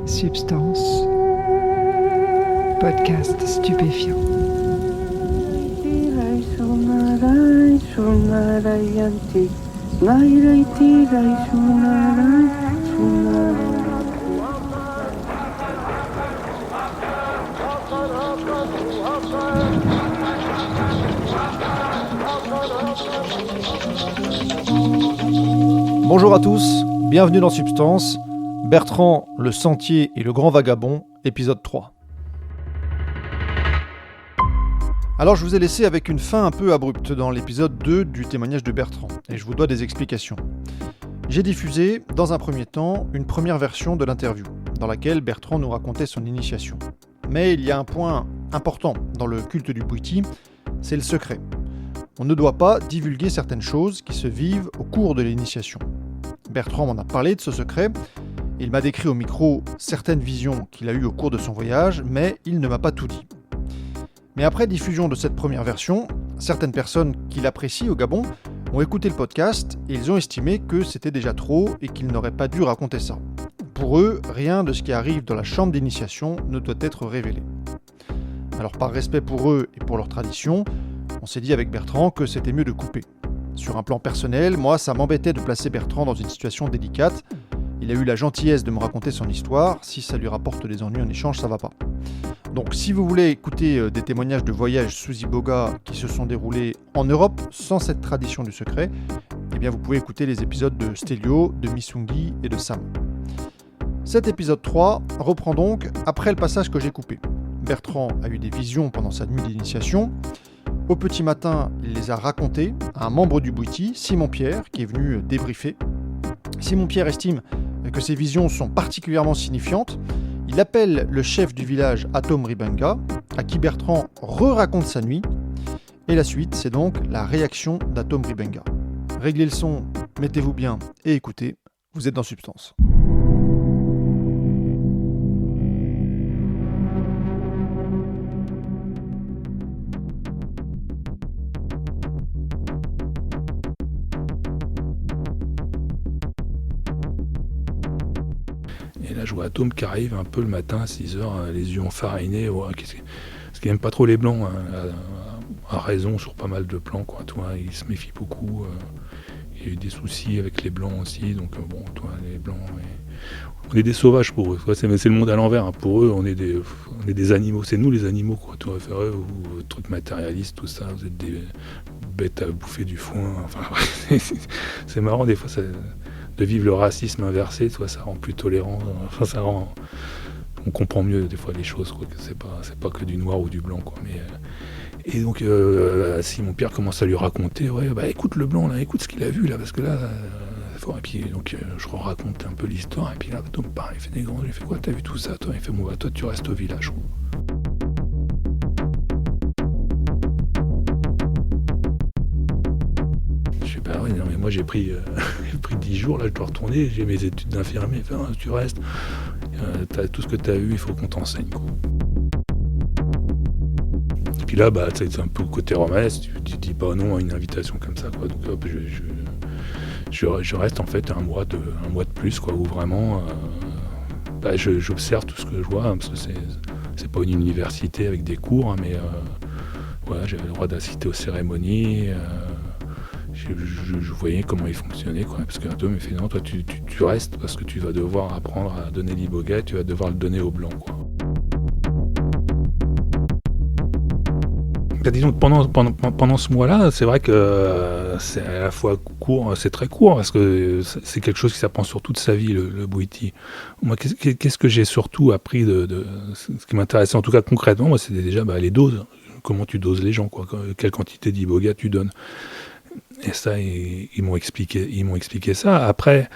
Substance, podcast stupéfiant. Bonjour à tous, bienvenue dans Substance, Bertrand, le sentier et le grand vagabond, épisode 3. Alors je vous ai laissé avec une fin un peu abrupte dans l'épisode 2 du témoignage de Bertrand, et je vous dois des explications. J'ai diffusé, dans un premier temps, une première version de l'interview, dans laquelle Bertrand nous racontait son initiation. Mais il y a un point important dans le culte du Bwiti, c'est le secret. On ne doit pas divulguer certaines choses qui se vivent au cours de l'initiation. Bertrand m'en a parlé de ce secret. Il m'a décrit au micro certaines visions qu'il a eues au cours de son voyage, mais il ne m'a pas tout dit. Mais après diffusion de cette première version, certaines personnes qui l'apprécient au Gabon ont écouté le podcast et ils ont estimé que c'était déjà trop et qu'ils n'auraient pas dû raconter ça. Pour eux, rien de ce qui arrive dans la chambre d'initiation ne doit être révélé. Alors par respect pour eux et pour leur tradition, on s'est dit avec Bertrand que c'était mieux de couper. Sur un plan personnel, moi ça m'embêtait de placer Bertrand dans une situation délicate. Il a eu la gentillesse de me raconter son histoire, si ça lui rapporte des ennuis en échange, ça va pas. Donc si vous voulez écouter des témoignages de voyages sous Iboga qui se sont déroulés en Europe sans cette tradition du secret, eh bien vous pouvez écouter les épisodes de Stelio, de Missungi et de Sam. Cet épisode 3 reprend donc après le passage que j'ai coupé. Bertrand a eu des visions pendant sa nuit d'initiation. Au petit matin, il les a racontées à un membre du Bwiti, Simon Pierre, qui est venu débriefer. Simon Pierre estime que ces visions sont particulièrement signifiantes. Il appelle le chef du village Atom Ribenga, à qui Bertrand re-raconte sa nuit. Et la suite, c'est donc la réaction d'Atom Ribenga. Réglez le son, mettez-vous bien et écoutez, vous êtes dans Substance. Et là, je vois Atom qui arrive un peu le matin à 6h, les yeux enfarinés. Ouais, parce qu'il n'aime pas trop les blancs, hein, a raison sur pas mal de plans, quoi. Toi, il se méfie beaucoup. Il y a eu des soucis avec les blancs aussi, donc bon, toi, les blancs. On est des sauvages pour eux, quoi. C'est le monde à l'envers. Hein. Pour eux, on est des animaux. C'est nous les animaux, quoi. Toi, eux, vous, trucs matérialistes, tout ça, vous êtes des bêtes à bouffer du foin. Enfin, c'est marrant des fois. De vivre le racisme inversé, toi, ça rend plus tolérant. Enfin, ça rend. On comprend mieux des fois les choses, quoi. Que c'est pas que du noir ou du blanc, quoi. Mais et donc Simon Pierre commence à lui raconter, ouais, bah écoute le blanc là, écoute ce qu'il a vu là, parce que là, fort. Et puis donc je raconte un peu l'histoire, et puis là, donc pareil, il fait des grands, il fait quoi, t'as vu tout ça, toi, il fait bon, bah toi tu restes au village. Oui, non, mais moi j'ai pris 10 jours, là je dois retourner, j'ai mes études d'infirmier, enfin, tu restes, t'as tout ce que t'as eu, il faut qu'on t'enseigne, quoi. Et puis là, bah, c'est un peu le côté romanesque, tu dis pas non à une invitation comme ça, quoi. Donc hop, je reste en fait un mois de plus, quoi, où vraiment j'observe tout ce que je vois, hein, parce que c'est pas une université avec des cours, hein, mais voilà, j'avais le droit d'assister aux cérémonies. Je voyais comment il fonctionnait, quoi. Parce qu'un homme me fait non, toi tu restes parce que tu vas devoir apprendre à donner l'iboga, tu vas devoir le donner aux blancs, quoi. Bah, disons que pendant ce mois-là, c'est vrai que c'est à la fois court, c'est très court parce que c'est quelque chose qui s'apprend sur toute sa vie, le Bwiti. Moi, qu'est-ce que j'ai surtout appris de ce qui m'intéressait, en tout cas concrètement, moi, c'était déjà les doses. Comment tu doses les gens, quoi. Quelle quantité d'iboga tu donnes. Et ça, ils m'ont expliqué ça. Après,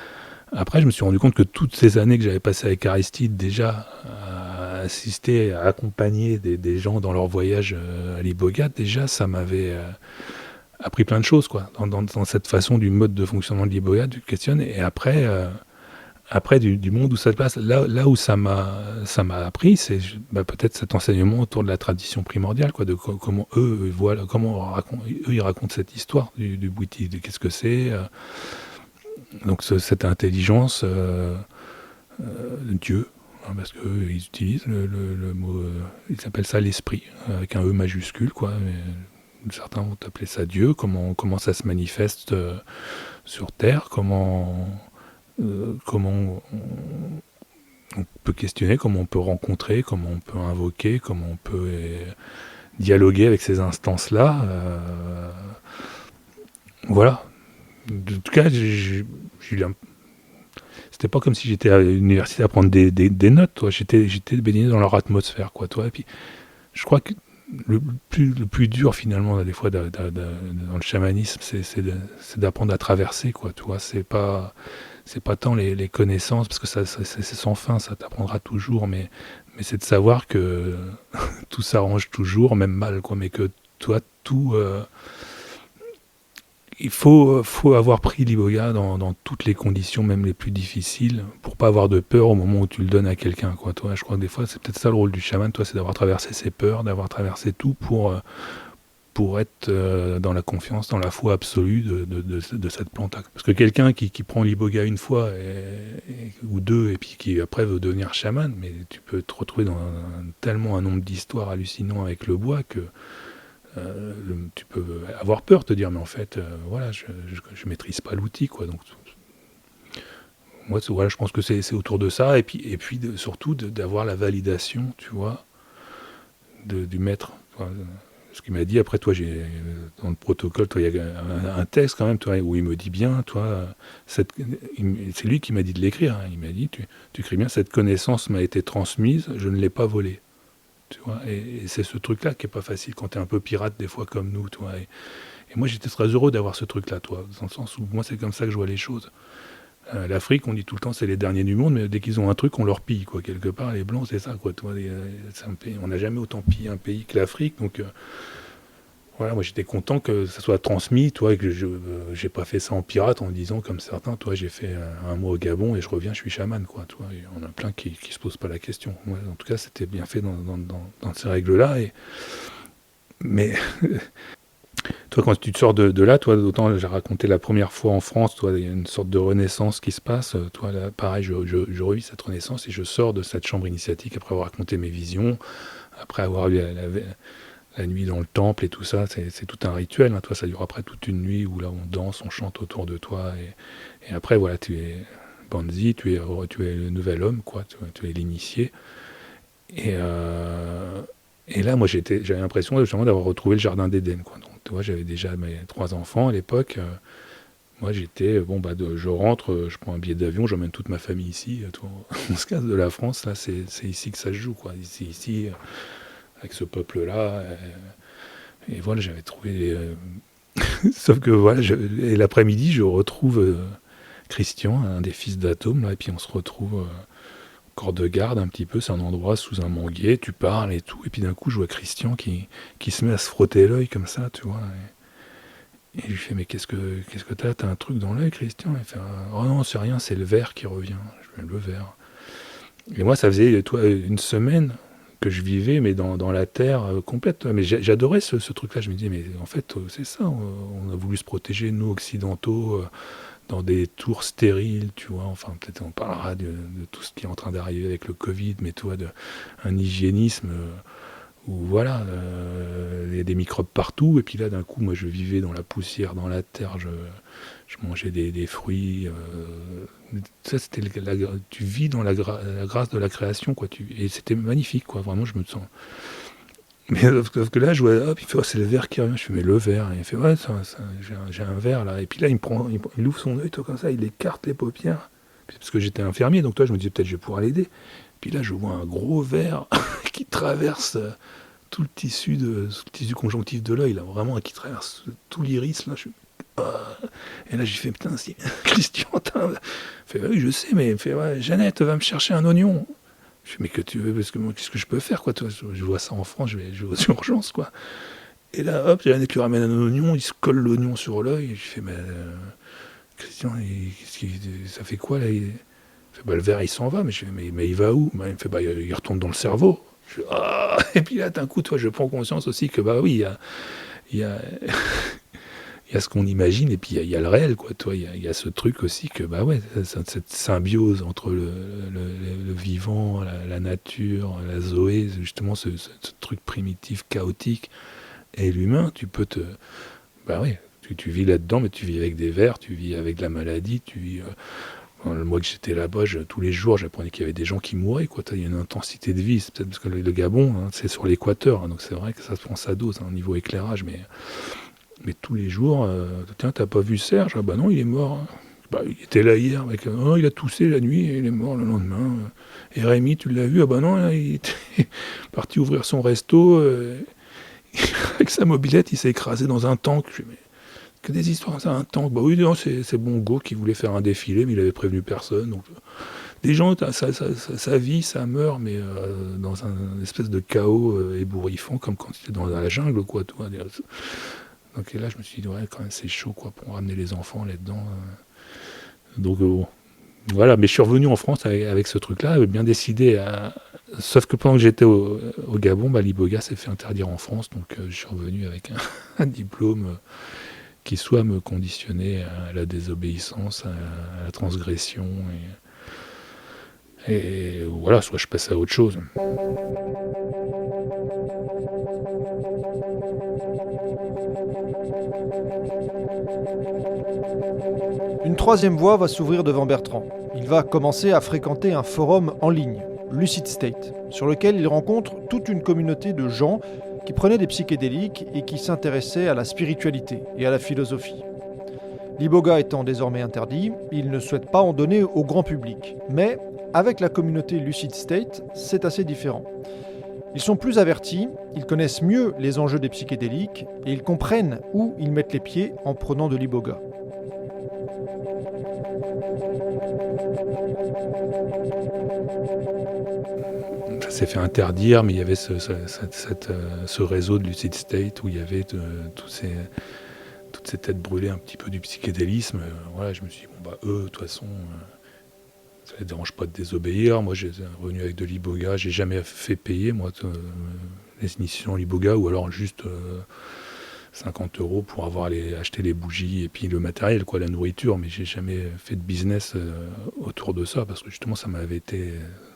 je me suis rendu compte que toutes ces années que j'avais passées avec Aristide, déjà à assister, à accompagner des gens dans leur voyage à l'Iboga, déjà, ça m'avait appris plein de choses, quoi, dans cette façon du mode de fonctionnement de l'Iboga, du questionne. Et après du monde où ça se passe, là où ça m'a appris, c'est peut-être cet enseignement autour de la tradition primordiale, quoi, de comment eux voient, ils racontent cette histoire du Bwiti, de qu'est-ce que c'est, donc cette intelligence, Dieu, hein, parce qu'eux, ils utilisent le mot, ils appellent ça l'esprit, avec un E majuscule, quoi. Certains vont appeler ça Dieu, comment ça se manifeste sur Terre, comment on peut questionner, comment on peut rencontrer, comment on peut invoquer, comment on peut dialoguer avec ces instances-là. Voilà. En tout cas, c'était pas comme si j'étais à l'université à prendre des notes, toi. J'étais baigné dans leur atmosphère, quoi, toi. Et puis, je crois que le plus dur, finalement, des fois, dans le chamanisme, c'est d'apprendre à traverser, quoi, tu vois. C'est pas tant les connaissances, parce que c'est sans fin, ça t'apprendra toujours, mais c'est de savoir que tout s'arrange toujours, même mal, quoi, mais que toi, tout... il faut avoir pris l'iboga dans toutes les conditions, même les plus difficiles, pour pas avoir de peur au moment où tu le donnes à quelqu'un, quoi. Toi, je crois que des fois, c'est peut-être ça le rôle du chaman, toi, c'est d'avoir traversé ses peurs, d'avoir traversé tout pour être dans la confiance, dans la foi absolue de cette plante. Parce que quelqu'un qui prend l'iboga une fois ou deux, et puis qui après veut devenir chaman, mais tu peux te retrouver dans tellement un nombre d'histoires hallucinants avec le bois que tu peux avoir peur, te dire, mais en fait, voilà, je maîtrise pas l'outil, quoi. Donc, moi, voilà, je pense que c'est autour de ça, et puis surtout d'avoir la validation, tu vois, du maître. Tu vois. Ce qu'il m'a dit, après, toi, dans le protocole, toi, il y a un texte quand même, toi, où il me dit bien, toi, c'est lui qui m'a dit de l'écrire, hein. Il m'a dit, tu écris bien, cette connaissance m'a été transmise, je ne l'ai pas volée. Tu vois, et c'est ce truc-là qui est pas facile quand tu es un peu pirate des fois comme nous, toi. Et moi j'étais très heureux d'avoir ce truc-là, toi, dans le sens où moi c'est comme ça que je vois les choses. L'Afrique, on dit tout le temps c'est les derniers du monde, mais dès qu'ils ont un truc, on leur pille, quoi. Quelque part, les Blancs, c'est ça, quoi. Toi, on n'a jamais autant pillé un pays que l'Afrique, donc voilà, moi j'étais content que ça soit transmis, toi, et que j'ai pas fait ça en pirate en disant comme certains, toi, j'ai fait un mois au Gabon et je reviens, je suis chaman, quoi. Toi, et on a plein qui se posent pas la question. Moi, en tout cas, c'était bien fait dans ces règles-là. Mais toi, quand tu te sors de là, toi, autant j'ai raconté la première fois en France, toi, il y a une sorte de renaissance qui se passe. Toi, là, pareil, je revis cette renaissance et je sors de cette chambre initiatique après avoir raconté mes visions, après avoir eu la nuit dans le temple et tout ça, c'est tout un rituel, hein. Toi, ça dure après toute une nuit où là on danse, on chante autour de toi, et après voilà, tu es Banzi, tu es le nouvel homme, quoi, tu es l'initié. Et là, moi, j'avais l'impression justement d'avoir retrouvé le jardin d'Éden, quoi. Donc, tu vois, j'avais déjà mes 3 enfants à l'époque. Moi, j'étais je rentre, je prends un billet d'avion, j'emmène toute ma famille ici. On se casse de la France, là, c'est ici que ça se joue, quoi. Ici. Avec ce peuple-là, et voilà, j'avais trouvé... Sauf que voilà, et l'après-midi, je retrouve Christian, un des fils d'Atome, là, et puis on se retrouve corps de garde un petit peu, c'est un endroit sous un manguier, tu parles et tout, et puis d'un coup, je vois Christian qui se met à se frotter l'œil comme ça, tu vois, et je lui fais, mais qu'est-ce que t'as un truc dans l'œil, Christian? Il fait, oh non, c'est rien, c'est le verre qui revient. Je fais, le verre. Et moi, ça faisait, une semaine que je vivais, mais dans la terre complète. Mais j'adorais ce truc-là. Je me disais, mais en fait, c'est ça. On a voulu se protéger, nous, occidentaux, dans des tours stériles, tu vois. Enfin, peut-être on parlera de tout ce qui est en train d'arriver avec le Covid, mais toi, un hygiénisme où, voilà, il y a des microbes partout. Et puis là, d'un coup, moi, je vivais dans la poussière, dans la terre. Je mangeais des fruits. Ça, c'était tu vis dans la grâce de la création, quoi. Et c'était magnifique, quoi. Vraiment, je me sens. Mais sauf que là, je vois, hop, il fait, oh, c'est le verre qui revient. Je fais, mais le verre. Et il fait, ouais, j'ai un verre là. Et puis là, il ouvre son œil, toi, comme ça, il écarte les paupières. Parce que j'étais infirmier, donc toi, je me disais, peut-être je vais pouvoir l'aider. Puis là, je vois un gros verre qui traverse tout le tissu conjonctif de l'œil, là, vraiment, qui traverse tout l'iris, là. Et là j'ai fait, putain, si Christian, il fait, oui, je sais, mais il fait, ouais, Jeannette, va me chercher un oignon. Je fais, mais que tu veux, parce que moi, qu'est-ce que je peux faire, quoi, toi, je vois ça en France, je vais aux urgences, quoi. Et là, hop, Jeannette lui ramène un oignon, il se colle l'oignon sur l'œil, et je fais, mais Christian, ça fait quoi, là? Il fait, le verre, il s'en va, mais je fais, mais il va où? Il me fait, il retourne dans le cerveau. Je fais, et puis là, d'un coup, toi, je prends conscience aussi que, oui, il y a il y a ce qu'on imagine et puis il y a le réel, quoi. Toi, il y a ce truc aussi que, bah ouais, cette symbiose entre le vivant, la nature, la zoé, justement ce truc primitif, chaotique, et l'humain, bah ouais, tu vis là-dedans, mais tu vis avec des vers, tu vis avec la maladie, tu vis. Le mois que j'étais là-bas, tous les jours, j'apprenais qu'il y avait des gens qui mouraient, quoi. Il y a une intensité de vie, c'est peut-être parce que le Gabon, hein, c'est sur l'équateur, hein, donc c'est vrai que ça se prend sa dose, hein, au niveau éclairage, mais tous les jours, tiens, t'as pas vu Serge? Ah bah non, il est mort. Hein. Bah, il était là hier, avec, oh, il a toussé la nuit et il est mort le lendemain. Et Rémi, tu l'as vu? Ah bah non, là, il était parti ouvrir son resto, avec sa mobilette, il s'est écrasé dans un tank. Je dis, mais que des histoires, ça, un tank. Bah oui, non, c'est Bongo qui voulait faire un défilé, mais il avait prévenu personne. Donc, des gens, ça vit, ça meurt, mais dans un espèce de chaos ébouriffant, comme quand tu es dans la jungle, quoi. Toi. Donc et là, je me suis dit, ouais, quand même, c'est chaud, quoi, pour ramener les enfants là-dedans. Donc, voilà, mais je suis revenu en France avec ce truc-là, bien décidé à... Sauf que pendant que j'étais au Gabon, bah, l'iboga s'est fait interdire en France, donc je suis revenu avec un diplôme qui soit me conditionnait à la désobéissance, à la transgression, et voilà, soit je passais à autre chose. Une troisième voie va s'ouvrir devant Bertrand. Il va commencer à fréquenter un forum en ligne, Lucid State, sur lequel il rencontre toute une communauté de gens qui prenaient des psychédéliques et qui s'intéressaient à la spiritualité et à la philosophie. L'iboga étant désormais interdit, il ne souhaite pas en donner au grand public. Mais avec la communauté Lucid State, c'est assez différent. Ils sont plus avertis, ils connaissent mieux les enjeux des psychédéliques et ils comprennent où ils mettent les pieds en prenant de l'iboga. Ça s'est fait interdire, mais il y avait ce réseau de Lucid State où il y avait toutes ces têtes brûlées un petit peu du psychédélisme. Voilà, je me suis dit, bon, bah, eux, de toute façon, ça ne les dérange pas de désobéir. Moi, j'ai revenu avec de l'iboga. J'ai jamais fait payer, moi, les initiations l'iboga, ou alors juste 50 € pour acheter les bougies et puis le matériel, quoi, la nourriture. Mais j'ai jamais fait de business autour de ça, parce que justement, ça m'avait été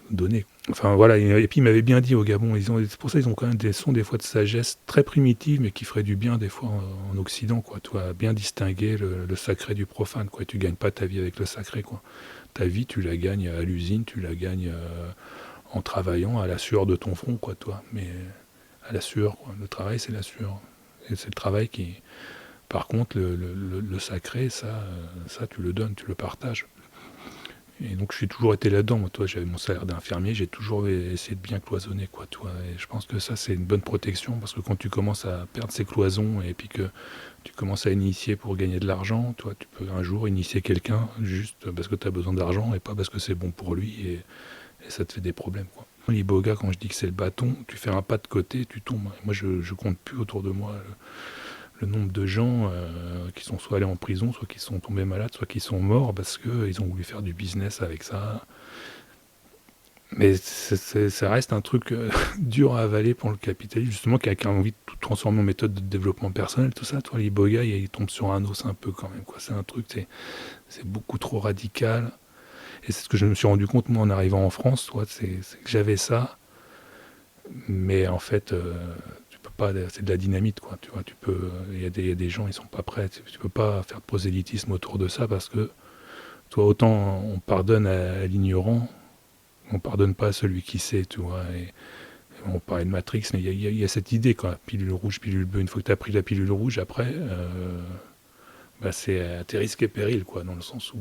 donné. Enfin voilà, et puis ils m'avaient bien dit au Gabon, c'est pour ça qu'ils ont quand même des sons des fois de sagesse très primitive, mais qui feraient du bien des fois en Occident, quoi. Toi, bien distinguer le sacré du profane, quoi. Tu gagnes pas ta vie avec le sacré, quoi. Ta vie, tu la gagnes à l'usine, tu la gagnes en travaillant à la sueur de ton front, quoi, toi. Mais à la sueur, quoi. Le travail, c'est la sueur. Et c'est le travail qui... Par contre, le sacré, ça, tu le donnes, tu le partages. Et donc j'ai toujours été là-dedans. Moi, toi, j'avais mon salaire d'infirmier, j'ai toujours essayé de bien cloisonner, quoi, toi. Et je pense que ça, c'est une bonne protection, parce que quand tu commences à perdre ces cloisons et puis que tu commences à initier pour gagner de l'argent, toi, tu peux un jour initier quelqu'un juste parce que tu as besoin d'argent et pas parce que c'est bon pour lui, et ça te fait des problèmes, quoi. L'iboga, quand je dis que c'est le bâton, tu fais un pas de côté, tu tombes. Moi, je compte plus autour de moi le nombre de gens qui sont soit allés en prison, soit qui sont tombés malades, soit qui sont morts parce qu'ils ont voulu faire du business avec ça. Mais ça reste un truc dur à avaler pour le capitalisme, justement, qui a envie de tout transformer en méthode de développement personnel, tout ça. Toi, l'iboga, il tombe sur un os un peu quand même, quoi. C'est un truc, c'est beaucoup trop radical. Et c'est ce que je me suis rendu compte, moi, en arrivant en France, toi, c'est que j'avais ça, mais en fait... c'est de la dynamite, quoi. Tu vois, il y a des gens, ils sont pas prêts. Tu peux pas faire de prosélytisme autour de ça, parce que toi, autant on pardonne à l'ignorant, on pardonne pas à celui qui sait, tu vois. Et on parlait de Matrix, mais il y a cette idée, quoi. Pilule rouge, pilule bleue. Une fois que tu as pris la pilule rouge, après, c'est à tes risques et périls, quoi, dans le sens où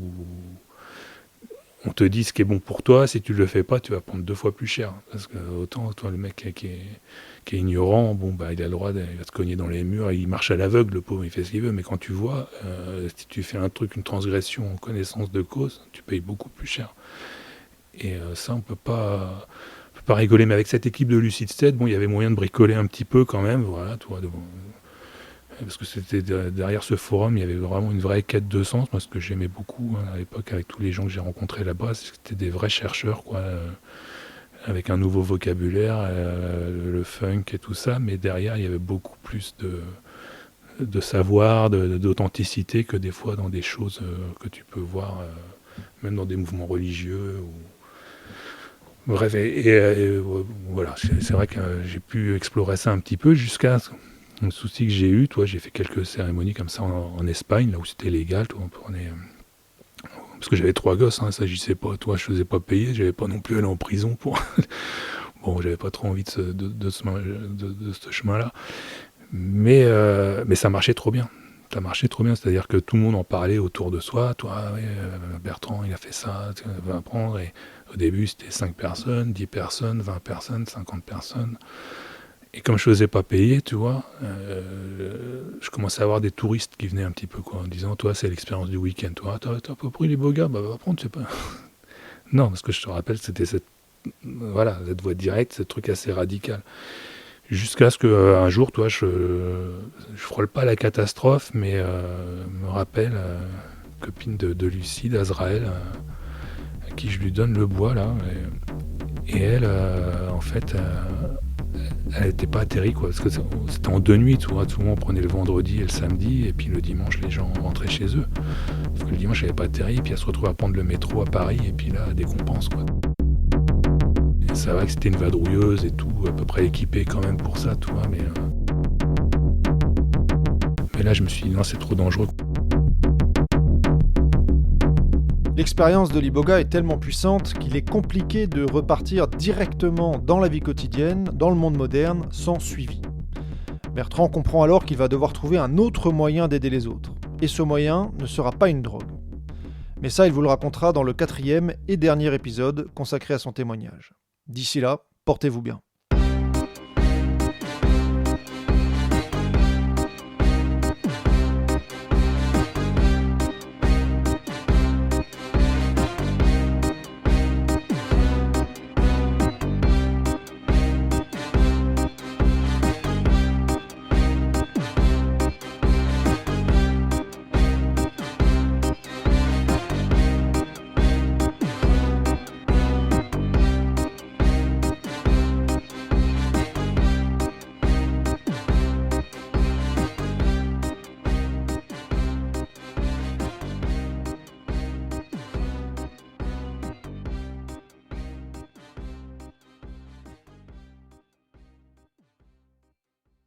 on te dit ce qui est bon pour toi. Si tu le fais pas, tu vas prendre 2 fois plus cher, parce que autant toi, le mec qui est ignorant, bon, bah, il a le droit, il va se cogner dans les murs, il marche à l'aveugle, le pauvre, il fait ce qu'il veut. Mais quand tu vois, si tu fais un truc, une transgression en connaissance de cause, tu payes beaucoup plus cher. Et ça, on peut pas rigoler. Mais avec cette équipe de Lucid State, bon, il y avait moyen de bricoler un petit peu quand même, voilà, tu vois, parce que c'était derrière ce forum, il y avait vraiment une vraie quête de sens. Moi, ce que j'aimais beaucoup, hein, à l'époque, avec tous les gens que j'ai rencontrés là-bas, c'était des vrais chercheurs, quoi, avec un nouveau vocabulaire, le funk et tout ça, mais derrière, il y avait beaucoup plus de savoir, d'authenticité que des fois dans des choses que tu peux voir, même dans des mouvements religieux. Bref, voilà, c'est vrai que j'ai pu explorer ça un petit peu jusqu'à le souci que j'ai eu. Toi, j'ai fait quelques cérémonies comme ça en Espagne, là où c'était légal. Toi, on prenait, parce que j'avais 3 gosses, hein, il s'agissait pas, toi, je faisais pas payer, j'avais pas non plus aller en prison pour. Bon, j'avais pas trop envie de ce chemin-là. Mais ça marchait trop bien. Ça marchait trop bien, c'est-à-dire que tout le monde en parlait autour de soi. Toi, ouais, Bertrand, il a fait ça, tu vas apprendre. Et au début, c'était 5 personnes, 10 personnes, 20 personnes, 50 personnes. Et comme je faisais pas payer, tu vois, je commençais à avoir des touristes qui venaient un petit peu, quoi, en disant, toi, c'est l'expérience du week-end. Toi, t'as pas pris les beaux gars, bah va apprendre, tu sais pas. Non, parce que je te rappelle, c'était cette voie directe, ce truc assez radical. Jusqu'à ce qu'un jour, toi, je frôle pas la catastrophe, mais me rappelle, copine de Lucie, d'Azraël, à qui je lui donne le bois, là, et elle, en fait, elle n'était pas atterrie, quoi, parce que c'était en 2 nuits, tu vois, souvent on prenait le vendredi et le samedi, et puis le dimanche, les gens rentraient chez eux. Parce que le dimanche, elle n'avait pas atterri, et puis elle se retrouve à prendre le métro à Paris, et puis là, elle décompense, quoi. C'est vrai que c'était une vadrouilleuse et tout, à peu près équipée quand même pour ça, tu vois, mais là je me suis dit non, c'est trop dangereux. L'expérience de l'iboga est tellement puissante qu'il est compliqué de repartir directement dans la vie quotidienne, dans le monde moderne, sans suivi. Bertrand comprend alors qu'il va devoir trouver un autre moyen d'aider les autres. Et ce moyen ne sera pas une drogue. Mais ça, il vous le racontera dans le 4e et dernier épisode consacré à son témoignage. D'ici là, portez-vous bien.